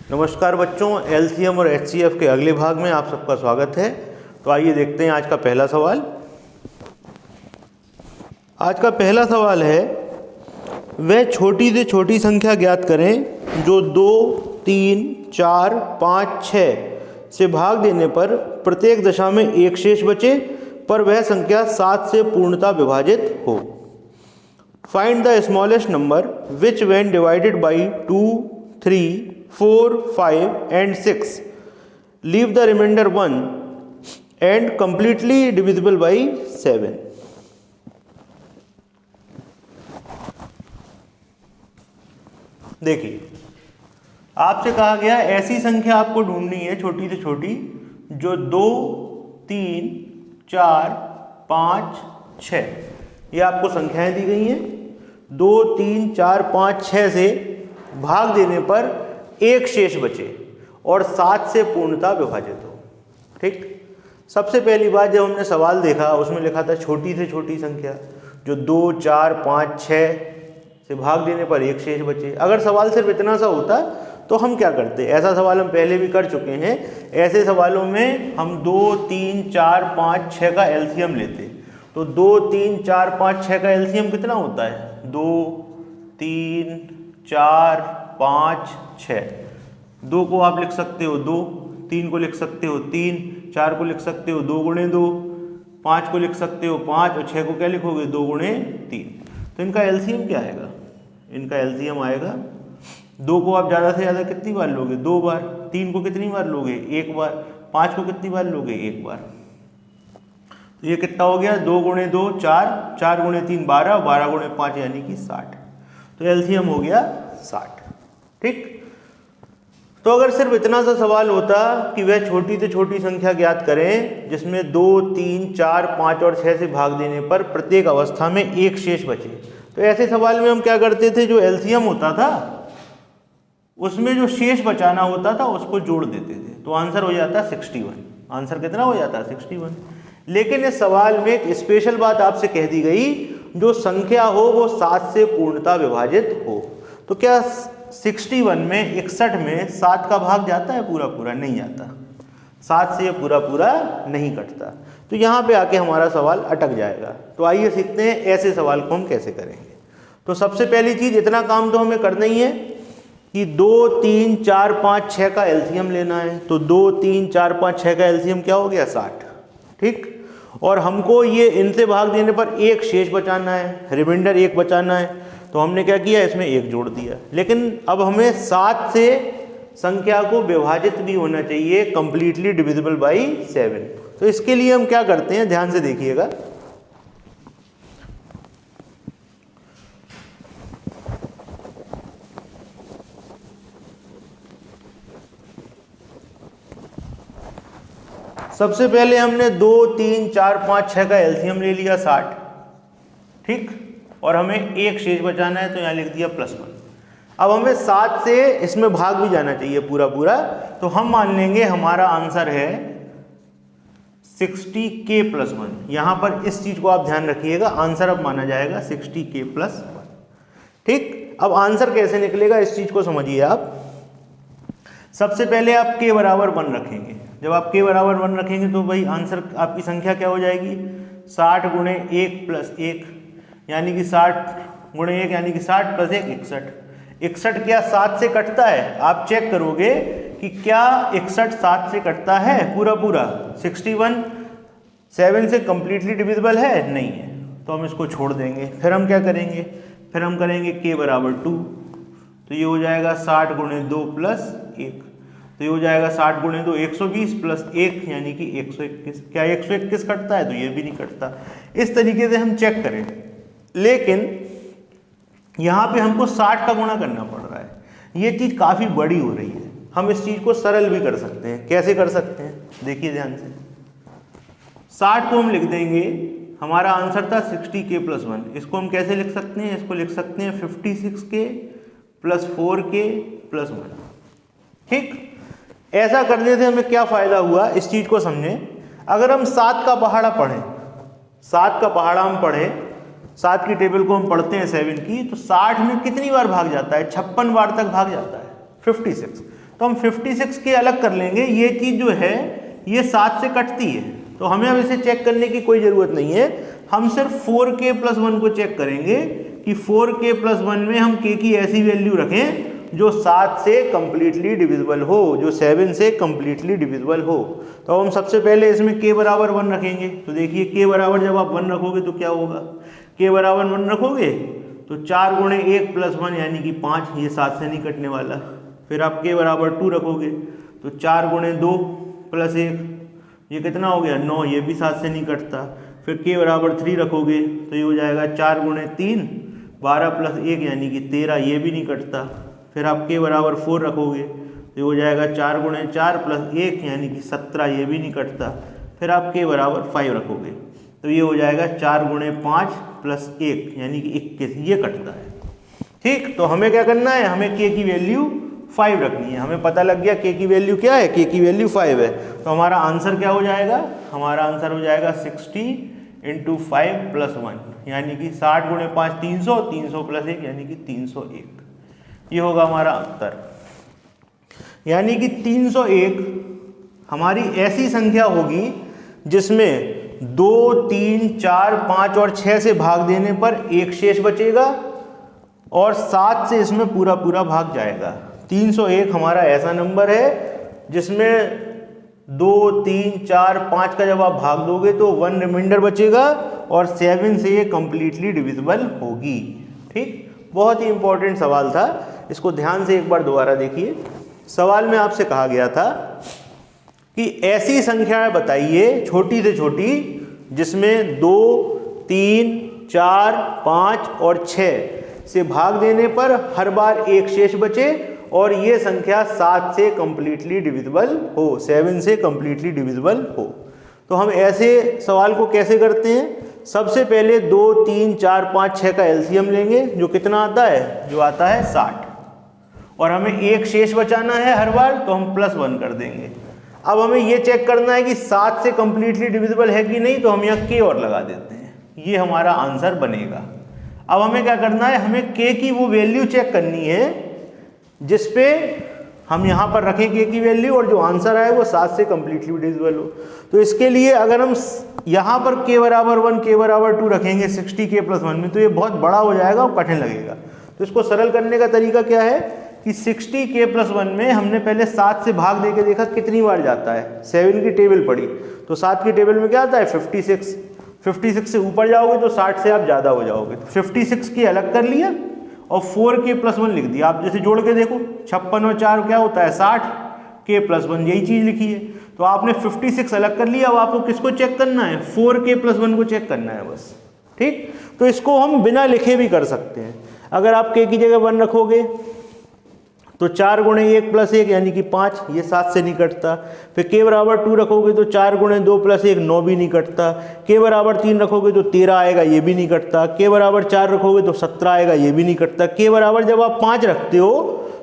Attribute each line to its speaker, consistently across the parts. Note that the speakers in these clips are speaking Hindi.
Speaker 1: नमस्कार बच्चों, एलसीएम और एचसीएफ के अगले भाग में आप सबका स्वागत है। तो आइए देखते हैं आज का पहला सवाल। आज का पहला सवाल है, वह छोटी से छोटी संख्या ज्ञात करें जो 2, 3, 4, 5, 6 से भाग देने पर प्रत्येक दशा में एक शेष बचे पर वह संख्या 7 से पूर्णतः विभाजित हो। Find the smallest number which when divided by 2, 3, 4, 5 and 6 leave the remainder 1 and completely divisible by 7। देखिए, आपसे कहा गया ऐसी संख्या आपको ढूंढनी है छोटी से छोटी जो 2, 3, 4, 5, 6 ये आपको संख्याएं दी गई हैं। 2, 3, 4, 5, 6 से भाग देने पर एक शेष बचे और 7 से पूर्णतः विभाजित हो। ठीक, सबसे पहली बात जब हमने सवाल देखा उसमें लिखा था छोटी से छोटी संख्या जो 2, 4, 5, 6 से भाग देने पर एक शेष बचे। अगर सवाल सिर्फ इतना सा होता तो हम क्या करते, ऐसा सवाल हम पहले भी कर चुके हैं। ऐसे सवालों में हम 2, 3, 4, 5, 6 का एलसीएम लेते। तो 2, 3, 4, 5, 6 का एलसीएम कितना होता है? 2, 3, 4, 5, 6। 2 को आप लिख सकते हो 2, 3 को लिख सकते हो 3, 4 को लिख सकते हो 2 गुणे 2, 5 को लिख सकते हो 5 और 6 को क्या लिखोगे? 2 गुणे 3। तो इनका एलसीएम क्या आएगा? इनका एलसीएम आएगा, 2 को आप ज़्यादा से ज़्यादा कितनी बार लोगे? 2 बार। 3 को कितनी बार लोगे? 1 बार। 5 को कितनी बार लोगे? 1 बार। तो ये कितना हो गया? 2 गुणे 2 4, 4 गुणे 3 12, 12 गुणे 5 यानी कि 60। तो एलसीएम हो गया 60। ठीक, तो अगर सिर्फ इतना सा सवाल होता कि वह छोटी से छोटी संख्या ज्ञात करें जिसमें 2, 3, 4, 5 और 6 से भाग देने पर प्रत्येक अवस्था में एक शेष बचे, तो ऐसे सवाल में हम क्या करते थे, जो एलसीएम होता था उसमें जो शेष बचाना होता था उसको जोड़ देते थे। तो आंसर हो जाता 61। आंसर कितना हो जाता? 61। लेकिन इस सवाल में एक स्पेशल बात आपसे कह दी गई, जो संख्या हो वो 7 से पूर्णतः विभाजित हो। तो क्या 61 में 61 में 7 का भाग जाता है पूरा पूरा? नहीं जाता। 7 से ये पूरा पूरा नहीं कटता। तो यहाँ पे आके हमारा सवाल अटक जाएगा। तो आइए सीखते हैं ऐसे सवाल को हम कैसे करेंगे। तो सबसे पहली चीज़, इतना काम तो हमें करना ही है कि 2, 3, 4, 5, 6 का एलसीएम लेना है। तो 2, 3, 4, 5, 6 का एलसीएम क्या हो गया? 60। ठीक, और हमको ये इनसे भाग देने पर एक शेष बचाना है, रिमाइंडर 1 बचाना है। तो हमने क्या किया, इसमें 1 जोड़ दिया। लेकिन अब हमें 7 से संख्या को विभाजित भी होना चाहिए, कंप्लीटली डिविजिबल बाई 7। तो इसके लिए हम क्या करते हैं, ध्यान से देखिएगा। सबसे पहले हमने 2, 3, 4, 5, 6 का एलसीएम ले लिया 60। ठीक, और हमें एक शेष बचाना है तो यहाँ लिख दिया +1। अब हमें 7 से इसमें भाग भी जाना चाहिए पूरा पूरा। तो हम मान लेंगे हमारा आंसर है 60k + 1। यहाँ पर इस चीज़ को आप ध्यान रखिएगा, आंसर अब माना जाएगा 60k + 1। ठीक, अब आंसर कैसे निकलेगा इस चीज़ को समझिए आप। सबसे पहले आप k बराबर 1 रखेंगे। जब आप k बराबर 1 रखेंगे तो भाई आंसर आपकी संख्या क्या हो जाएगी? 60 गुणे 1 + 1 यानी कि 60 गुणे 1 यानी कि 60 + 1 61। 61 क्या 7 से कटता है? आप चेक करोगे कि क्या 61 7 से कटता है पूरा पूरा? 61 7 से कंप्लीटली डिविजिबल है? नहीं है। तो हम इसको छोड़ देंगे। फिर हम क्या करेंगे? फिर हम करेंगे k बराबर 2। तो ये हो जाएगा 60 गुणे 2 + 1। तो ये हो जाएगा 60 गुणे 2 120 + 1 यानी कि 121। क्या 121 कटता है? तो ये भी नहीं कटता। इस तरीके से हम चेक करें, लेकिन यहाँ पे हमको 60 का गुणा करना पड़ रहा है। ये चीज़ काफ़ी बड़ी हो रही है। हम इस चीज़ को सरल भी कर सकते हैं। कैसे कर सकते हैं? देखिए ध्यान से। 60 को हम लिख देंगे, हमारा आंसर था 60k + 1। इसको हम कैसे लिख सकते हैं? इसको लिख सकते हैं 56k + 4k + 1। ठीक, ऐसा करने से हमें क्या फ़ायदा हुआ इस चीज़ को समझें। अगर हम 7 का पहाड़ा पढ़ें, 7 का पहाड़ा हम पढ़ें, 7 की टेबल को हम पढ़ते हैं 7 की, तो 60 में कितनी बार भाग जाता है? 56 बार तक भाग जाता है, 56। तो हम 56 के अलग कर लेंगे। ये चीज़ जो है ये 7 से कटती है, तो हमें अब इसे चेक करने की कोई ज़रूरत नहीं है। हम सिर्फ 4k + 1 को चेक करेंगे कि 4k + 1 में हम k की ऐसी वैल्यू रखें जो 7 से कंप्लीटली डिविजिबल हो, जो 7 से कंप्लीटली डिविजिबल हो। तो हम सबसे पहले इसमें k बराबर 1 रखेंगे। तो देखिए k बराबर जब आप 1 रखोगे तो क्या होगा, k बराबर 1 रखोगे तो 4 × 1 + 1 यानी कि 5, ये 7 से नहीं कटने वाला। फिर आप k बराबर 2 रखोगे तो 4 × 2 + 1, ये कितना हो गया 9, ये भी 7 से नहीं कटता। फिर k बराबर 3 रखोगे तो ये हो जाएगा 4 × 3 12 + 1 यानी कि 13, ये भी नहीं कटता। फिर आप k बराबर 4 रखोगे तो ये हो जाएगा 4 × 4 + 1 यानी कि 17, ये भी नहीं कटता। फिर आप k बराबर 5 रखोगे तो ये हो जाएगा 4 × 5 + 1 यानी कि 21, ये कटता है। ठीक, तो हमें क्या करना है, हमें k की वैल्यू 5 रखनी है। हमें पता लग गया k की वैल्यू क्या है, k की वैल्यू 5 है। तो हमारा आंसर क्या हो जाएगा, हमारा आंसर हो जाएगा 60 × 5 + 1 यानी कि 60 × 5 300, 300 + 1 यानी कि 301, ये होगा हमारा उत्तर। यानी कि 301 हमारी ऐसी संख्या होगी जिसमें 2, 3, 4, 5 और 6 से भाग देने पर एक शेष बचेगा और 7 से इसमें पूरा पूरा भाग जाएगा। 301 हमारा ऐसा नंबर है जिसमें 2, 3, 4, 5 का जब आप भाग दोगे तो 1 रिमाइंडर बचेगा और 7 से ये कंप्लीटली डिविजिबल होगी। ठीक, बहुत ही इंपॉर्टेंट सवाल था, इसको ध्यान से एक बार दोबारा देखिए। सवाल में आपसे कहा गया था कि ऐसी संख्याएं बताइए छोटी से छोटी जिसमें 2, 3, 4, 5 और 6 से भाग देने पर हर बार एक शेष बचे और ये संख्या 7 से कंप्लीटली डिविजिबल हो, 7 से कंप्लीटली डिविजिबल हो। तो हम ऐसे सवाल को कैसे करते हैं, सबसे पहले 2, 3, 4, 5, 6 का एलसीएम लेंगे जो कितना आता है, जो आता है 60, और हमें एक शेष बचाना है हर बार तो हम +1 कर देंगे। अब हमें ये चेक करना है कि 7 से कंप्लीटली डिविजिबल है कि नहीं, तो हम यहाँ k और लगा देते हैं, ये हमारा आंसर बनेगा। अब हमें क्या करना है, हमें k की वो वैल्यू चेक करनी है जिस पे हम यहाँ पर रखें k की वैल्यू और जो आंसर आए वो 7 से कंप्लीटली डिविजिबल हो। तो इसके लिए अगर हम यहाँ पर k बराबर 1, k बराबर 2 रखेंगे 60k + 1 में, तो ये बहुत बड़ा हो जाएगा और कठिन लगेगा। तो इसको सरल करने का तरीका क्या है कि 60k + 1 में हमने पहले 7 से भाग दे के देखा कितनी बार जाता है, 7 की टेबल पड़ी तो 7 की टेबल में क्या आता है 56, 56 से ऊपर जाओगे तो 60 से आप ज़्यादा हो जाओगे। तो 56 की अलग कर लिया और 4k + 1 लिख दिया। आप जैसे जोड़ के देखो 56 और 4 क्या होता है 60, k + 1 यही चीज़ लिखी है। तो आपने 56 अलग कर लिया, अब आपको किसको चेक करना है, 4k + 1 को चेक करना है बस। ठीक, तो इसको हम बिना लिखे भी कर सकते हैं। अगर आप k की जगह 1 रखोगे तो 4 × 1 + 1 यानी कि 5, ये 7 से नहीं कटता। फिर k बराबर 2 रखोगे तो 4 × 2 + 1 9 भी नहीं कटता। k बराबर 3 रखोगे तो 13 आएगा, ये भी नहीं कटता। k बराबर 4 रखोगे तो 17 आएगा, ये भी नहीं कटता। k बराबर जब आप 5 रखते हो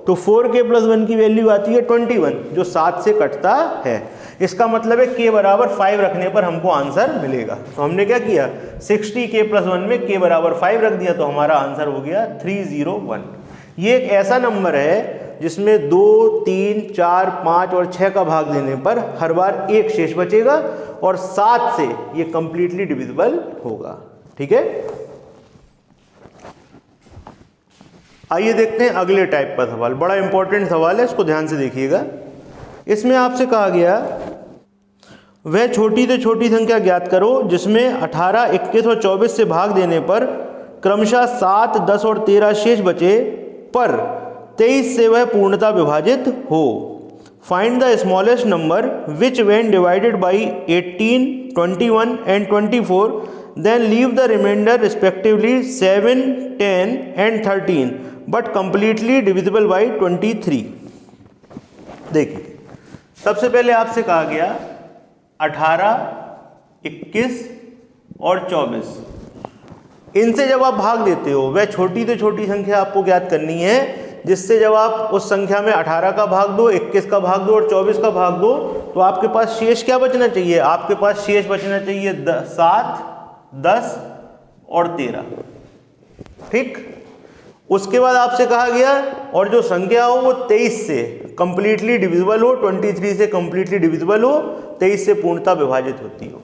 Speaker 1: तो 4k + 1 की वैल्यू आती है 21, जो 7 से कटता है। इसका मतलब है k बराबर 5 रखने पर हमको आंसर मिलेगा। तो हमने क्या किया, 60k + 1 में k बराबर 5 रख दिया, तो हमारा आंसर हो गया 301। ये एक ऐसा नंबर है जिसमें 2, 3, 4, 5 और 6 का भाग देने पर हर बार एक शेष बचेगा और 7 से ये कंप्लीटली डिविजिबल होगा। ठीक है, आइए देखते हैं अगले टाइप का सवाल। बड़ा इंपॉर्टेंट सवाल है, इसको ध्यान से देखिएगा। इसमें आपसे कहा गया वह छोटी से छोटी संख्या ज्ञात करो जिसमें 18, 21 और 24 से भाग देने पर क्रमशः 7, 10 और 13 शेष बचे पर 23 से वह पूर्णतः विभाजित हो। Find the smallest number which when divided by 18, 21 and 24 then leave the remainder respectively 7, 10 and 13 but completely divisible by 23। देखिए, सबसे पहले आपसे कहा गया 18, 21 और 24, इनसे जब आप भाग देते हो वह छोटी से छोटी संख्या आपको ज्ञात करनी है जिससे जब आप उस संख्या में 18 का भाग दो, 21 का भाग दो और 24 का भाग दो तो आपके पास शेष क्या बचना चाहिए, आपके पास शेष बचना चाहिए 7, 10 और 13। ठीक, उसके बाद आपसे कहा गया और जो संख्या हो वो 23 से कंप्लीटली डिविजिबल हो, 23 से कंप्लीटली डिविजिबल हो, 23 से पूर्णतः विभाजित होती हो।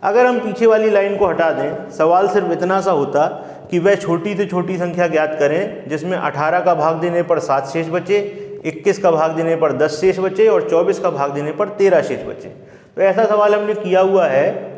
Speaker 1: अगर हम पीछे वाली लाइन को हटा दें, सवाल सिर्फ इतना सा होता कि वह छोटी से छोटी संख्या ज्ञात करें जिसमें 18 का भाग देने पर 7 शेष बचे, 21 का भाग देने पर 10 शेष बचे और 24 का भाग देने पर 13 शेष बचे। तो ऐसा सवाल हमने किया हुआ है।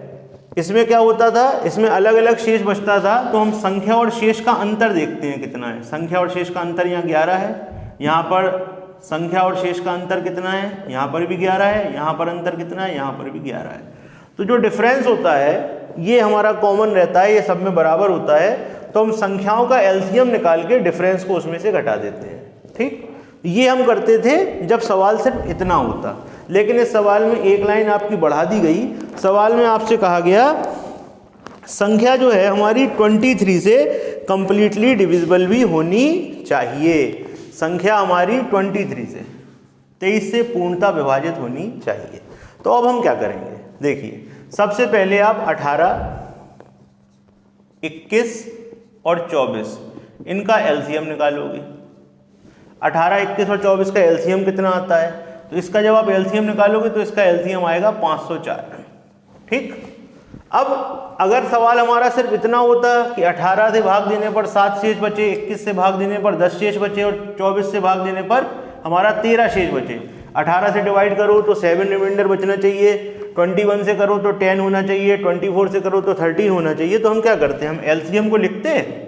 Speaker 1: इसमें क्या होता था, इसमें अलग अलग शेष बचता था, तो हम संख्या और शेष का अंतर देखते हैं कितना है। संख्या और शेष का अंतर यहाँ 11 है, यहाँ पर संख्या और शेष का अंतर कितना है, यहाँ पर भी 11 है, यहाँ पर अंतर कितना है, यहाँ पर भी 11 है। तो जो डिफरेंस होता है ये हमारा कॉमन रहता है, ये सब में बराबर होता है, तो हम संख्याओं का एलसीएम निकाल के डिफरेंस को उसमें से घटा देते हैं। ठीक, ये हम करते थे जब सवाल सिर्फ इतना होता। लेकिन इस सवाल में एक लाइन आपकी बढ़ा दी गई। सवाल में आपसे कहा गया संख्या जो है हमारी 23 से कंप्लीटली डिविजिबल भी होनी चाहिए। संख्या हमारी 23 से 23 से पूर्णतः विभाजित होनी चाहिए। तो अब हम क्या करेंगे, देखिए सबसे पहले आप 18, 21 और 24 इनका एलसीएम निकालोगे। 18, 21 और 24 का एलसीएम कितना आता है, तो इसका जब आप एलसीएम निकालोगे तो इसका एलसीएम आएगा 504। ठीक, अब अगर सवाल हमारा सिर्फ इतना होता कि 18 से भाग देने पर 7 शेष बचे, 21 से भाग देने पर 10 शेष बचे और 24 से भाग देने पर हमारा 13 शेष बचे। 18 से डिवाइड करो तो 7 रिमाइंडर बचना चाहिए, 21 से करो तो 10 होना चाहिए, 24 से करो तो 13 होना चाहिए। तो हम क्या करते हैं, हम एलसीएम को लिखते हैं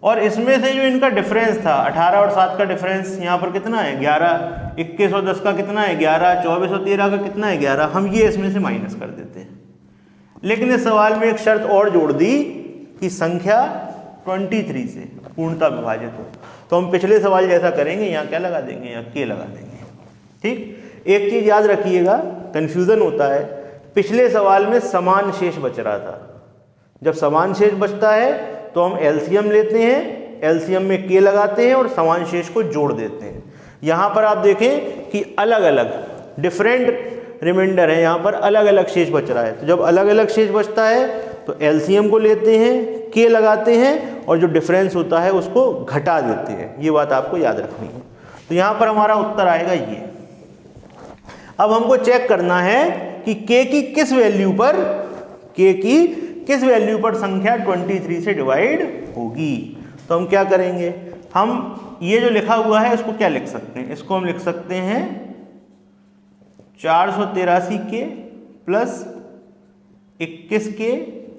Speaker 1: और इसमें से जो इनका डिफरेंस था 18 और 7 का डिफरेंस यहाँ पर कितना है 11, 21 और 10 का कितना है 11, 24 और 13 का कितना है 11, हम ये इसमें से माइनस कर देते हैं। लेकिन इस सवाल में एक शर्त और जोड़ दी कि संख्या 23 से पूर्णतः विभाजित हो। तो हम पिछले सवाल जैसा करेंगे, यहाँ क्या लगा देंगे, यहाँ के लगा देंगे। ठीक, एक चीज याद रखिएगा, कंफ्यूजन होता है। पिछले सवाल में समान शेष बच रहा था। जब समान शेष बचता है तो हम एलसीएम लेते हैं, एलसीएम में के लगाते हैं और समान शेष को जोड़ देते हैं। यहाँ पर आप देखें कि अलग अलग डिफरेंट रिमाइंडर है, यहाँ पर अलग अलग शेष बच रहा है। तो जब अलग अलग शेष बचता है तो एलसीएम को लेते हैं, के लगाते हैं और जो डिफरेंस होता है उसको घटा देते हैं। ये बात आपको याद रखनी है। तो यहाँ पर हमारा उत्तर आएगा ये। अब हमको चेक करना है कि के की किस वैल्यू पर, के की किस वैल्यू पर संख्या 23 से डिवाइड होगी। तो हम क्या करेंगे, हम ये जो लिखा हुआ है इसको क्या लिख सकते हैं, इसको हम लिख सकते हैं 483 के प्लस 21 के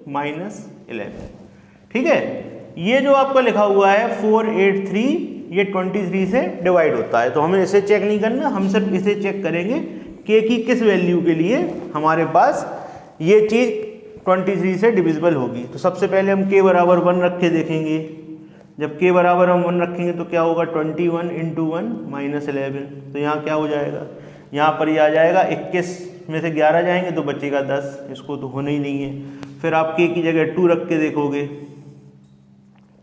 Speaker 1: माइनस 11। ठीक है, ये जो आपका लिखा हुआ है 483 ये 23 से डिवाइड होता है। तो हमें इसे चेक नहीं करना, हम सिर्फ इसे चेक करेंगे के की किस वैल्यू के लिए हमारे पास ये चीज़ 23 से डिविजिबल होगी। तो सबसे पहले हम के बराबर 1 रख के देखेंगे। जब के बराबर हम 1 रखेंगे तो क्या होगा 21 इंटू 1 माइनस 11। तो यहाँ क्या हो जाएगा, यहाँ पर ये आ जाएगा 21 में से 11 जाएंगे तो बचेगा 10, इसको तो होना ही नहीं है। फिर आप के की जगह 2 रख के देखोगे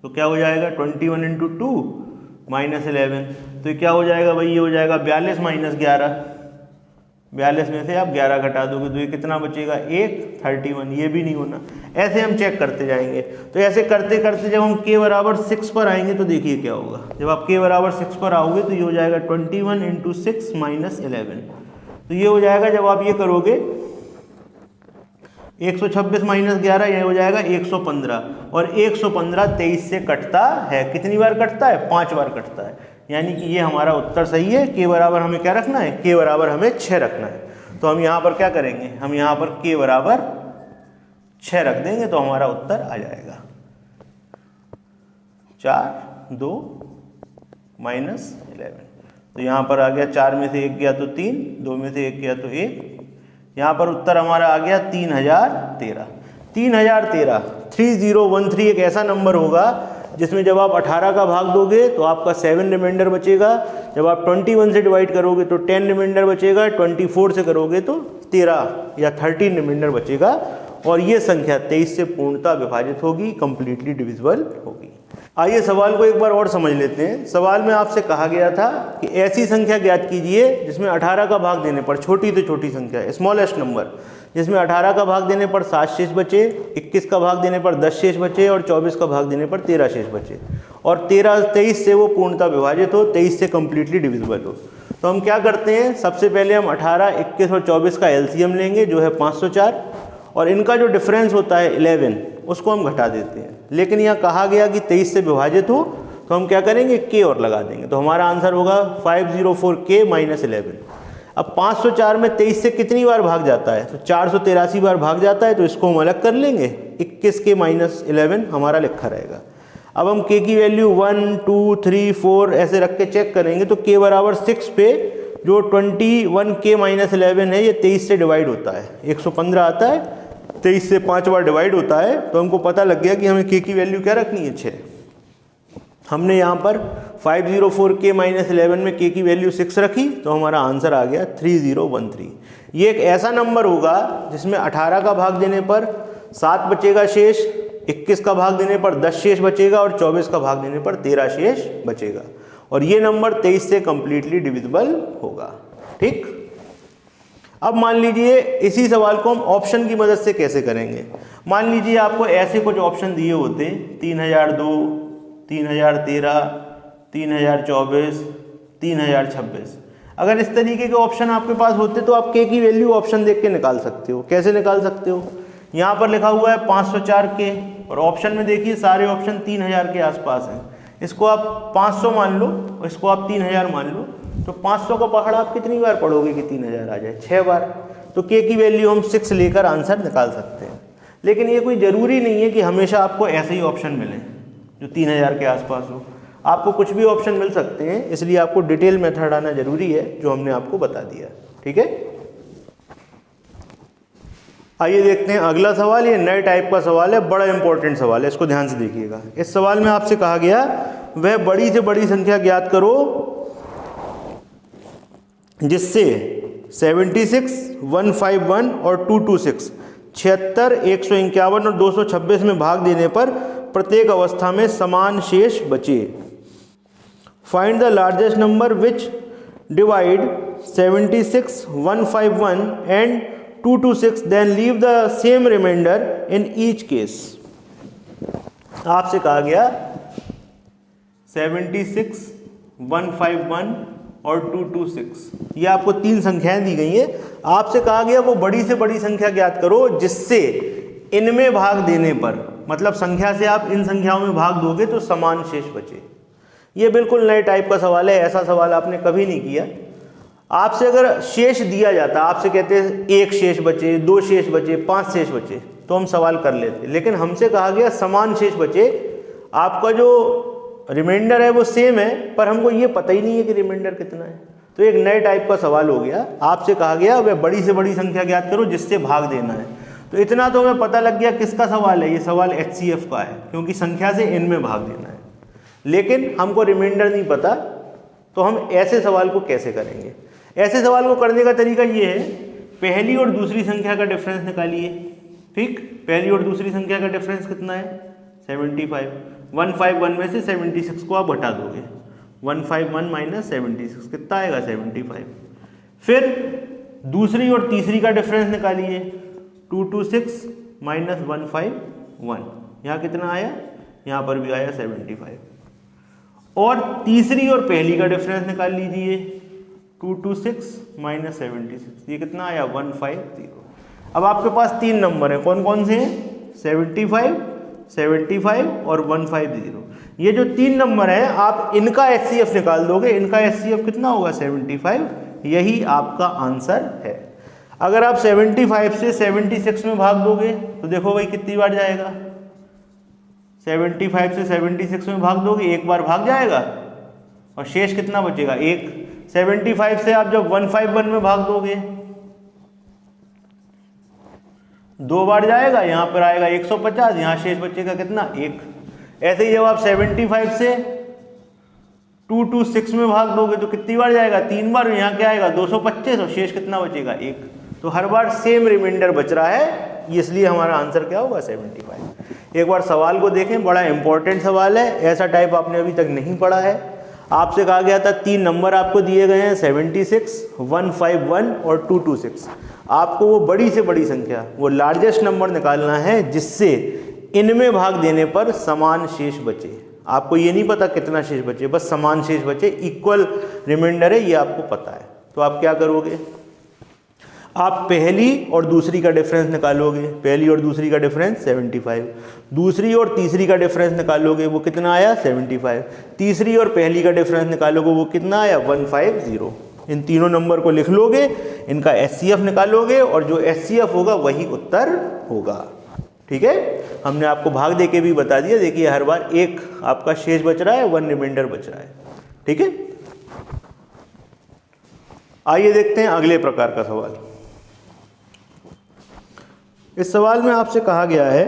Speaker 1: तो क्या हो जाएगा 21 इंटू 2 माइनस 11। तो ये क्या हो जाएगा भाई, ये हो जाएगा 42 माइनस 11। 42 में से आप 11 घटा दोगे तो ये कितना बचेगा 1, 31। ये भी नहीं होना। ऐसे हम चेक करते जाएंगे। तो ऐसे करते करते जब हम के बराबर 6 पर आएंगे तो देखिए क्या होगा। जब आप के बराबर 6 पर आओगे तो ये हो जाएगा 21 इंटू 6 माइनस 11। तो ये हो जाएगा, जब आप ये करोगे 126 माइनस 11 ये हो जाएगा 115। और 115 23 से कटता है, कितनी बार कटता है 5 बार कटता है। यानी कि ये हमारा उत्तर सही है। के बराबर हमें क्या रखना है, के बराबर हमें 6 रखना है। तो हम यहाँ पर क्या करेंगे, हम यहाँ पर के बराबर 6 रख देंगे तो हमारा उत्तर आ जाएगा 4, 2 माइनस 11। तो यहाँ पर आ गया 4 में से 1 गया तो 3, 2 में से 1 गया तो 1। यहाँ पर उत्तर हमारा आ गया 3013। 3013 3013 एक ऐसा नंबर होगा जिसमें जब आप 18 का भाग दोगे तो आपका 7 रिमाइंडर बचेगा। जब आप 21 से डिवाइड करोगे तो 10 रिमाइंडर बचेगा। 24 से करोगे तो 13 या 13 रिमाइंडर बचेगा। और ये संख्या 23 से पूर्णतः विभाजित होगी, कंप्लीटली डिविजिबल होगी। आइए सवाल को एक बार और समझ लेते हैं। सवाल में आपसे कहा गया था कि ऐसी संख्या ज्ञात कीजिए जिसमें 18 का भाग देने पर, छोटी से छोटी संख्या स्मॉलेस्ट नंबर, जिसमें 18 का भाग देने पर 7 शेष बचे, 21 का भाग देने पर 10 शेष बचे और 24 का भाग देने पर 13 शेष बचे, और 23 से वो पूर्णतः विभाजित हो, 23 से कम्प्लीटली डिविजिबल हो। तो हम क्या करते हैं, सबसे पहले हम 18, 21 और 24 का एलसीएम लेंगे जो है 504, और इनका जो डिफरेंस होता है 11 उसको हम घटा देते हैं। लेकिन यहाँ कहा गया कि 23 से विभाजित हो, तो हम क्या करेंगे, k और लगा देंगे, तो हमारा आंसर होगा 504k - 11। अब 504 में 23 से कितनी बार भाग जाता है, तो 483 बार भाग जाता है, तो इसको हम अलग कर लेंगे, 21k - 11 हमारा लिखा रहेगा। अब हम k की वैल्यू 1, 2, 3, 4 ऐसे रख के चेक करेंगे, तो k बराबर 6 पे जो 21k - 11 है ये 23 से डिवाइड होता है, 115 आता है, 23 से 5 बार डिवाइड होता है, तो हमको पता लग गया कि हमें k की वैल्यू क्या रखनी है, 6। हमने यहाँ पर 504k - 11 में k की वैल्यू 6 रखी, तो हमारा आंसर आ गया 3013। ये एक ऐसा नंबर होगा जिसमें 18 का भाग देने पर 7 बचेगा शेष, 21 का भाग देने पर 10 शेष बचेगा और 24 का भाग देने पर 13 शेष बचेगा, और ये नंबर 23 से कम्प्लीटली डिविजिबल होगा। ठीक, अब मान लीजिए इसी सवाल को हम ऑप्शन की मदद से कैसे करेंगे। मान लीजिए आपको ऐसे कुछ ऑप्शन दिए होते, 3002, 3013, 3024, 3026। अगर इस तरीके के ऑप्शन आपके पास होते तो आप k की वैल्यू ऑप्शन देख के निकाल सकते हो। कैसे निकाल सकते हो, यहाँ पर लिखा हुआ है 504k और ऑप्शन में देखिए सारे ऑप्शन 3000 के आसपास हैं। इसको आप 500 मान लो और इसको आप 3000 मान लो, तो 500 का पहाड़ आप कितनी बार पढ़ोगे कि 3000 आ जाए, 6 बार। तो k की वैल्यू हम 6 लेकर आंसर निकाल सकते हैं। लेकिन ये कोई ज़रूरी नहीं है कि हमेशा आपको ऐसे ही ऑप्शन मिले जो 3000 के आसपास हो, आपको कुछ भी ऑप्शन मिल सकते हैं, इसलिए आपको डिटेल मेथड आना जरूरी है जो हमने आपको बता दिया। ठीक है, आइए देखते हैं अगला सवाल। ये नए टाइप का सवाल है, बड़ा इंपॉर्टेंट सवाल है, इसको ध्यान से देखिएगा। इस सवाल में आपसे कहा गया वह बड़ी से बड़ी संख्या ज्ञात करो जिससे 76, 151 और 226, 76, 151 और 226 में भाग देने पर प्रत्येक अवस्था में समान शेष बचे। Find the largest number which divide 76, 151 and 226 then leave the same remainder in each case. आपसे कहा गया 76, 151 और 226, ये आपको 3 संख्याएं दी गई हैं। आपसे कहा गया वो बड़ी से बड़ी संख्या ज्ञात करो जिससे इनमें भाग देने पर, मतलब संख्या से आप इन संख्याओं में भाग दोगे तो समान शेष बचे। ये बिल्कुल नए टाइप का सवाल है, ऐसा सवाल आपने कभी नहीं किया। आपसे अगर शेष दिया जाता, आपसे कहते हैं 1 शेष बचे, 2 शेष बचे, 5 शेष बचे, तो हम सवाल कर लेते, लेकिन हमसे कहा गया समान शेष बचे। आपका जो रिमाइंडर है वो सेम है, पर हमको ये पता ही नहीं है कि रिमाइंडर कितना है, तो एक नए टाइप का सवाल हो गया। आपसे कहा गया वह बड़ी से बड़ी संख्या ज्ञात करो जिससे भाग देना है, तो इतना तो हमें पता लग गया किसका सवाल है, ये सवाल HCF का है, क्योंकि संख्या से इनमें भाग देना है। लेकिन हमको रिमाइंडर नहीं पता, तो हम ऐसे सवाल को कैसे करेंगे। ऐसे सवाल को करने का तरीका ये है, पहली और दूसरी संख्या का डिफरेंस निकालिए। ठीक, पहली और दूसरी संख्या का डिफरेंस कितना है, 75। 151 में से 76 को आप हटा दोगे, 151 - 76 कितना आएगा, 75। फिर दूसरी और तीसरी का डिफरेंस निकालिए, 226 - 151, यहाँ कितना आया, यहाँ पर भी आया 75। और तीसरी और पहली का डिफरेंस निकाल लीजिए, 226 - 76, ये कितना आया, 150। अब आपके पास 3 नंबर हैं, कौन कौन से हैं, 75, 75 और 150। ये जो 3 नंबर हैं आप इनका HCF निकाल दोगे, इनका HCF कितना होगा, 75। यही आपका आंसर है। अगर आप 75 से 76 में भाग दोगे तो देखो भाई कितनी बार जाएगा, 75 से 76 में भाग दोगे, एक बार भाग जाएगा और शेष कितना बचेगा, 1। 75 से आप जब 151 में भाग दोगे 2 बार जाएगा, यहाँ पर आएगा 150, यहाँ शेष बचेगा कितना, 1। ऐसे ही जब आप 75 से 226 में भाग दोगे तो कितनी बार जाएगा, 3 बार, यहाँ क्या आएगा 225 और शेष कितना बचेगा, 1। तो हर बार सेम रिमाइंडर बच रहा है, इसलिए हमारा आंसर क्या होगा 75। एक बार सवाल को देखें, बड़ा इंपॉर्टेंट सवाल है, ऐसा टाइप आपने अभी तक नहीं पढ़ा है। आपसे कहा गया था 3 नंबर आपको दिए गए हैं 76, 151 और 226। आपको वो बड़ी से बड़ी संख्या, वो लार्जेस्ट नंबर निकालना है जिससे इनमें भाग देने पर समान शेष बचे। आपको ये नहीं पता कितना शेष बचे, बस समान शेष बचे, इक्वल रिमाइंडर है, ये आपको पता है। तो आप क्या करोगे, आप पहली और दूसरी का डिफरेंस निकालोगे। पहली और दूसरी का डिफरेंस 75, दूसरी और तीसरी का डिफरेंस निकालोगे, वो कितना आया 75, तीसरी और पहली का डिफरेंस निकालोगे, वो कितना आया 150। इन तीनों नंबर को लिख लोगे, इनका HCF निकालोगे और जो HCF होगा वही उत्तर होगा। ठीक है, हमने आपको भाग दे के भी बता दिया। देखिए हर बार एक आपका शेष बच रहा है, 1 रिमाइंडर बच रहा है। ठीक है, आइए देखते हैं अगले प्रकार का सवाल। इस सवाल में आपसे कहा गया है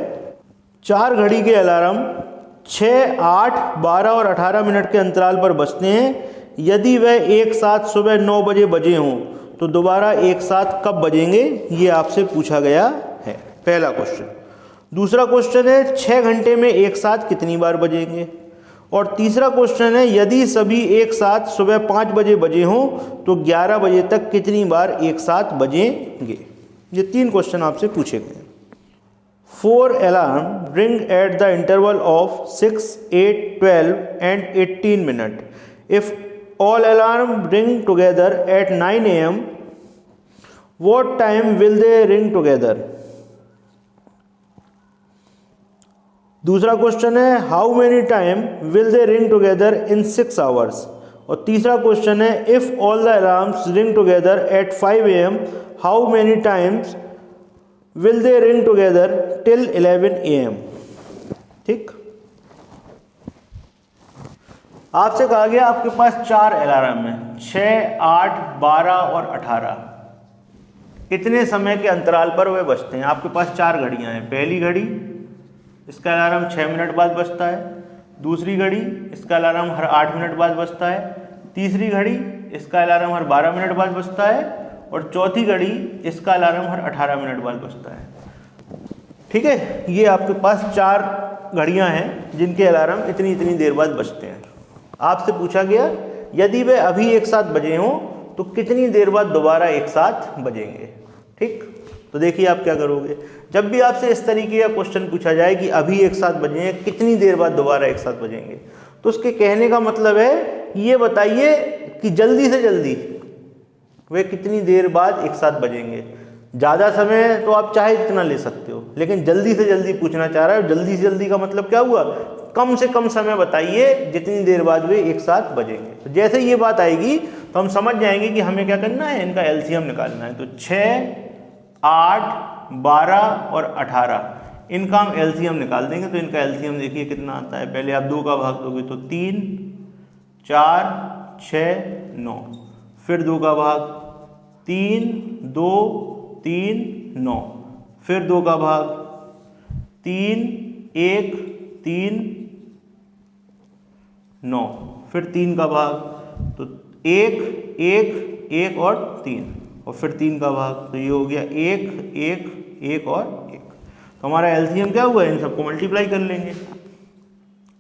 Speaker 1: 4 घड़ी के अलार्म 6, 8, 12 और 18 मिनट के अंतराल पर बजते हैं। यदि वह एक साथ सुबह 9 बजे बजे हों तो दोबारा एक साथ कब बजेंगे, ये आपसे पूछा गया है। पहला क्वेश्चन। दूसरा क्वेश्चन है 6 घंटे में एक साथ कितनी बार बजेंगे। और तीसरा क्वेश्चन है यदि सभी एक साथ सुबह 5 बजे बजे हों तो 11 बजे तक कितनी बार एक साथ बजेंगे। ये 3 क्वेश्चन आपसे पूछे गए। 4 alarm ring at the interval of 6, 8, 12 and 18 minute. If all alarm ring together at 9 AM, what time will they ring together? दूसरा क्वेश्चन है how many time will they ring together in 6 hours। और तीसरा क्वेश्चन है if all the alarms ring together at 5 AM, how many times will they ring together till 11 AM। ठीक, आपसे कहा गया आपके पास 4 अलार्म है, 6, 8, 12 और 18। इतने समय के अंतराल पर वे बजते हैं। आपके पास 4 घड़ियां हैं। पहली घड़ी, इसका अलार्म 6 मिनट बाद बजता है। दूसरी घड़ी, इसका अलार्म हर 8 मिनट बाद बजता है। तीसरी घड़ी, इसका अलार्म हर 12 मिनट बाद बजता है। और चौथी घड़ी, इसका अलार्म हर 18 मिनट बाद बजता है। ठीक है, ये आपके पास 4 घड़ियां हैं जिनके अलार्म इतनी इतनी देर बाद बजते हैं। आपसे पूछा गया यदि वे अभी एक साथ बजे हों तो कितनी देर बाद दोबारा एक साथ बजेंगे। ठीक, तो देखिए आप क्या करोगे। जब भी आपसे इस तरीके का क्वेश्चन पूछा जाए कि अभी एक साथ बजे, कितनी देर बाद दोबारा एक साथ बजेंगे, तो उसके कहने का मतलब है ये बताइए कि जल्दी से जल्दी वे कितनी देर बाद एक साथ बजेंगे। ज़्यादा समय तो आप चाहे जितना ले सकते हो, लेकिन जल्दी से जल्दी पूछना चाह रहा है। जल्दी से जल्दी का मतलब क्या हुआ, कम से कम समय बताइए जितनी देर बाद वे एक साथ बजेंगे। तो जैसे ये बात आएगी तो हम समझ जाएंगे कि हमें क्या करना है, इनका एलसीएम निकालना है। तो 6, 8, 12 और 18 इनका हम एलसीएम निकाल देंगे। तो इनका एलसीएम देखिए कितना आता है। पहले आप 2 का भाग दोगे तो 3, 4, 6, 9, फिर 2 का भाग 3, 2, 3, 9, फिर 2 का भाग 3, 1, 3, 9, फिर 3 का भाग तो 1, 1, 1 और 3, और फिर 3 का भाग तो ये हो गया 1, 1, 1 और 1। तो हमारा एलसीएम क्या हुआ, इन सबको मल्टीप्लाई कर लेंगे।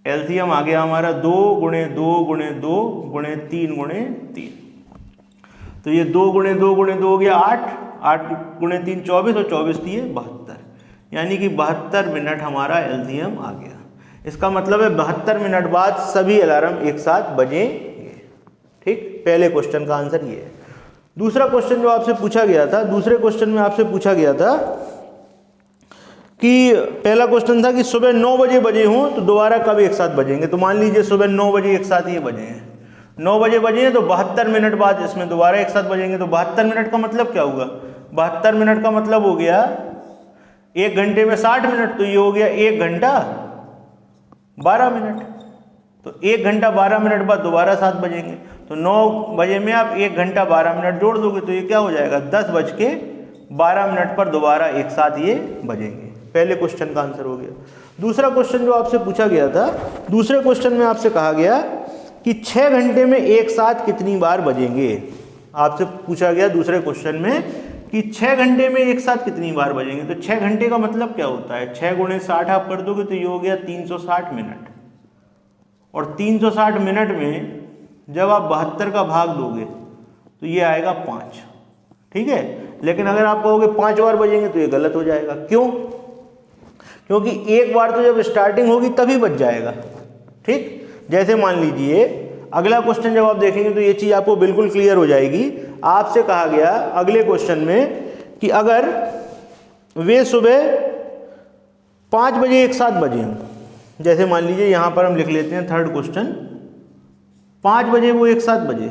Speaker 1: एलसीएम आ गया हमारा 2 गुणे 2 गुणे 2 गुणे 3 गुणे 3। तो ये 2 गुणे 2 गुणे 2 हो गया 8, 8 गुणे 3 24 और 24 दिए 72, यानी कि 72 मिनट हमारा एलसीएम आ गया। इसका मतलब है 72 मिनट बाद सभी अलार्म एक साथ बजेंगे। ठीक, पहले क्वेश्चन का आंसर ये है। दूसरा क्वेश्चन जो आपसे पूछा गया था, दूसरे क्वेश्चन में आपसे पूछा गया था कि पहला क्वेश्चन था कि सुबह 9 बजे बजे हों तो दोबारा कब एक साथ बजेंगे। तो मान लीजिए सुबह 9 बजे एक साथ ये बजे हैं, 9 बजे बजे हैं तो 72 मिनट बाद इसमें दोबारा एक साथ बजेंगे। तो 72 मिनट का मतलब क्या हुआ, 72 मिनट का मतलब हो गया 1 घंटे में 60 मिनट, तो ये हो गया 1 घंटा 12 मिनट। तो 1 घंटा 12 मिनट बाद दोबारा 7 बजेंगे। तो 9 बजे में आप 1 घंटा 12 मिनट जोड़ दोगे तो ये क्या हो जाएगा, 10:12 पर दोबारा एक साथ ये बजेंगे। पहले क्वेश्चन का आंसर हो गया। दूसरा क्वेश्चन जो आपसे पूछा गया था, दूसरे क्वेश्चन में आपसे कहा गया कि 6 घंटे में एक साथ कितनी बार बजेंगे। आपसे पूछा गया दूसरे क्वेश्चन में कि 6 घंटे में एक साथ कितनी बार बजेंगे। तो 6 घंटे का मतलब क्या होता है, 6 गुणे 60 आप कर दोगे तो ये हो गया 360 मिनट। और 360 मिनट में जब आप 72 का भाग दोगे तो ये आएगा 5, ठीक है। लेकिन अगर आप कहोगे 5 बार बजेंगे तो ये गलत हो जाएगा। क्यों? क्योंकि एक बार तो जब स्टार्टिंग होगी तभी बच जाएगा, ठीक। जैसे मान लीजिए अगला क्वेश्चन जब आप देखेंगे तो ये चीज़ आपको बिल्कुल क्लियर हो जाएगी। आपसे कहा गया अगले क्वेश्चन में कि अगर वे सुबह 5 बजे एक साथ बजे हों, जैसे मान लीजिए यहाँ पर हम लिख लेते हैं थर्ड क्वेश्चन, 5 बजे वो एक साथ बजे,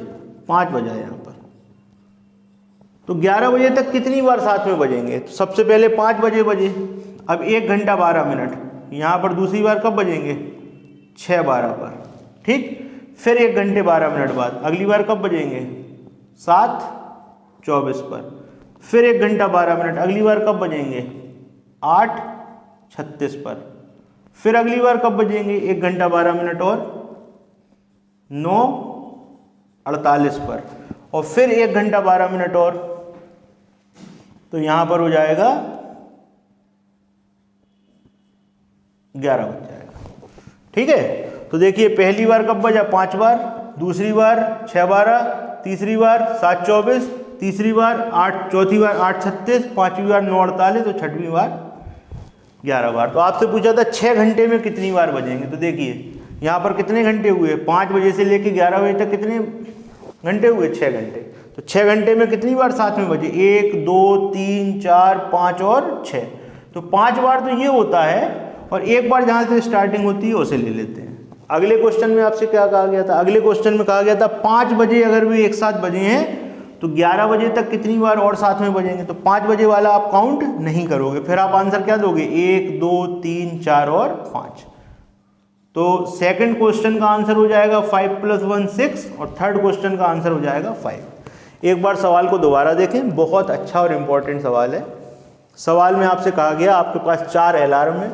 Speaker 1: 5 बजा है यहाँ पर, तो 11 बजे तक कितनी बार साथ में बजेंगे। तो सबसे पहले 5 बजे बजे, अब 1 घंटा 12 मिनट, यहाँ पर दूसरी बार कब बजेंगे, 6:12 पर, ठीक। फिर 1 घंटे 12 मिनट बाद अगली बार कब बजेंगे, 7:24 पर। फिर 1 घंटा 12 मिनट अगली बार कब बजेंगे, 8:36 पर। फिर अगली बार कब बजेंगे, 1 घंटा 12 मिनट और 9:48 पर। और फिर 1 घंटा 12 मिनट और, तो यहां पर हो जाएगा 11 बज जाएगा, ठीक है। तो देखिए पहली बार कब बजा, 5 बार, दूसरी बार 6:12, तीसरी बार 7:24, तीसरी बार 8, चौथी बार 8:36, पांचवी बार 9:48, तो छठवीं बार 11 बार। तो आपसे पूछा था 6 घंटे में कितनी बार बजेंगे। तो देखिए यहाँ पर कितने घंटे हुए, 5 बजे से लेके 11 बजे तक कितने घंटे हुए, 6 घंटे। तो 6 घंटे में कितनी बार साथ में बजे, 1, 2, 3, 4, 5 और 6। तो 5 बार तो ये होता है, और एक बार जहाँ से स्टार्टिंग होती है उसे ले लेते हैं। अगले क्वेश्चन में आपसे क्या कहा गया था, अगले क्वेश्चन में कहा गया था 5 बजे अगर भी एक साथ बजे हैं तो 11 बजे तक कितनी बार और साथ में बजेंगे। तो 5 बजे वाला आप काउंट नहीं करोगे, फिर आप आंसर क्या दोगे, 1, 2, 3, 4 और 5। तो सेकंड क्वेश्चन का आंसर हो जाएगा 5 + 1 6, और थर्ड क्वेश्चन का आंसर हो जाएगा 5। एक बार सवाल को दोबारा देखें, बहुत अच्छा और इम्पोर्टेंट सवाल है। सवाल में आपसे कहा गया आपके पास 4 अलार्म है,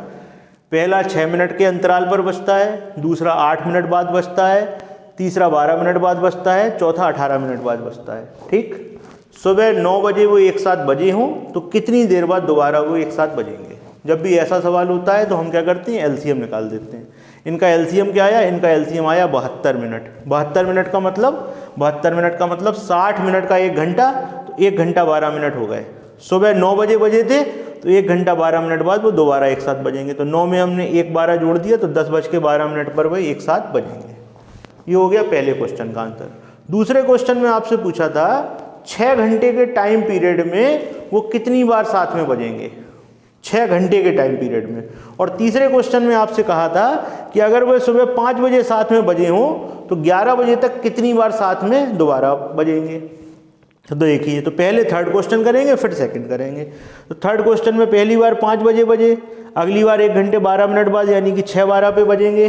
Speaker 1: पहला 6 मिनट के अंतराल पर बजता है, दूसरा 8 मिनट बाद बजता है, तीसरा 12 मिनट बाद बजता है, चौथा 18 मिनट बाद बजता है, ठीक। सुबह 9 बजे वो एक साथ बजे हों तो कितनी देर बाद दोबारा वो एक साथ बजेंगे। जब भी ऐसा सवाल होता है तो हम क्या करते हैं, एलसीएम निकाल देते हैं। इनका एलसीएम क्या आया, इनका एलसीएम आया 72 मिनट। 72 मिनट का मतलब 60 मिनट का 1 घंटा, तो 1 घंटा 12 मिनट हो गए। सुबह 9 बजे बजे थे तो 1 घंटा 12 मिनट बाद वो दोबारा एक साथ बजेंगे। तो 9 में हमने 1 12 जोड़ दिया तो 10:12 मिनट पर वह एक साथ बजेंगे। ये हो गया पहले क्वेश्चन का आंसर। दूसरे क्वेश्चन में आपसे पूछा था 6 घंटे के टाइम पीरियड में वो कितनी बार साथ में बजेंगे, 6 घंटे के टाइम पीरियड में। और तीसरे क्वेश्चन में आपसे कहा था कि अगर वह सुबह 5 बजे साथ में बजे हों तो 11 बजे तक कितनी बार साथ में दोबारा बजेंगे। तो देखिए, तो पहले थर्ड क्वेश्चन करेंगे फिर सेकंड करेंगे। तो थर्ड क्वेश्चन में पहली बार 5 बजे बजे, अगली बार 1 घंटे 12 मिनट बाद यानी कि 6:12 पे बजेंगे,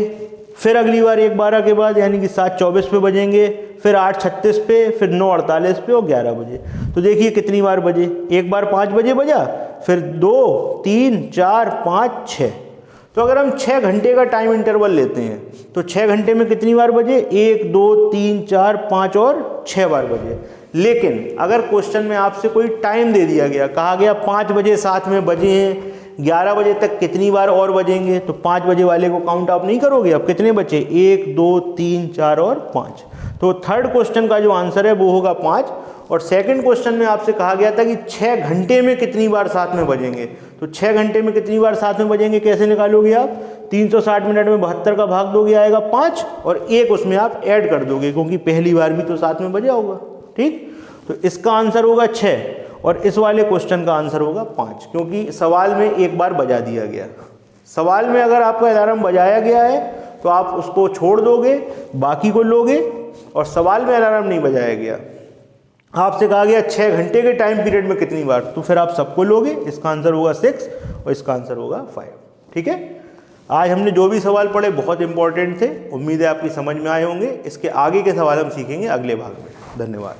Speaker 1: फिर अगली बार 1:12 के बाद यानी कि 7:24 पे बजेंगे, फिर 8:36 पे, फिर 9:48 पे और 11 बजे। तो देखिए कितनी बार बजे, एक बार 5 बजे बजा, फिर 2, 3, 4, 5, 6। तो अगर हम 6 घंटे का टाइम इंटरवल लेते हैं तो 6 घंटे में कितनी बार बजे, 1, 2, 3, 4, 5 और 6 बार बजे। लेकिन अगर क्वेश्चन में आपसे कोई टाइम दे दिया गया, कहा गया 5 बजे साथ में बजे हैं, 11 बजे तक कितनी बार और बजेंगे, तो 5 बजे वाले को काउंट आप नहीं करोगे। अब कितने बचे, 1, 2, 3, 4 और 5। तो थर्ड क्वेश्चन का जो आंसर है वो होगा 5। और सेकंड क्वेश्चन में आपसे कहा गया था कि 6 घंटे में कितनी बार साथ में बजेंगे। तो 6 घंटे में कितनी बार साथ में बजेंगे कैसे निकालोगे आप, 360 मिनट में 72 का भाग दोगे आएगा 5, और 1 उसमें आप ऐड कर दोगे क्योंकि पहली बार भी तो साथ में बजा होगा, ठीक। तो इसका आंसर होगा 6 और इस वाले क्वेश्चन का आंसर होगा 5, क्योंकि सवाल में एक बार बजा दिया गया। सवाल में अगर आपका अलार्म बजाया गया है तो आप उसको छोड़ दोगे, बाकी को लोगे, और सवाल में अलार्म नहीं बजाया गया, आपसे कहा गया 6 घंटे के टाइम पीरियड में कितनी बार, तो फिर आप सबको लोगे। इसका आंसर होगा 6 और इसका आंसर होगा 5, ठीक है। आज हमने जो भी सवाल पढ़े बहुत इंपॉर्टेंट थे, उम्मीद है आपकी समझ में आए होंगे। इसके आगे के सवाल हम सीखेंगे अगले भाग में। धन्यवाद।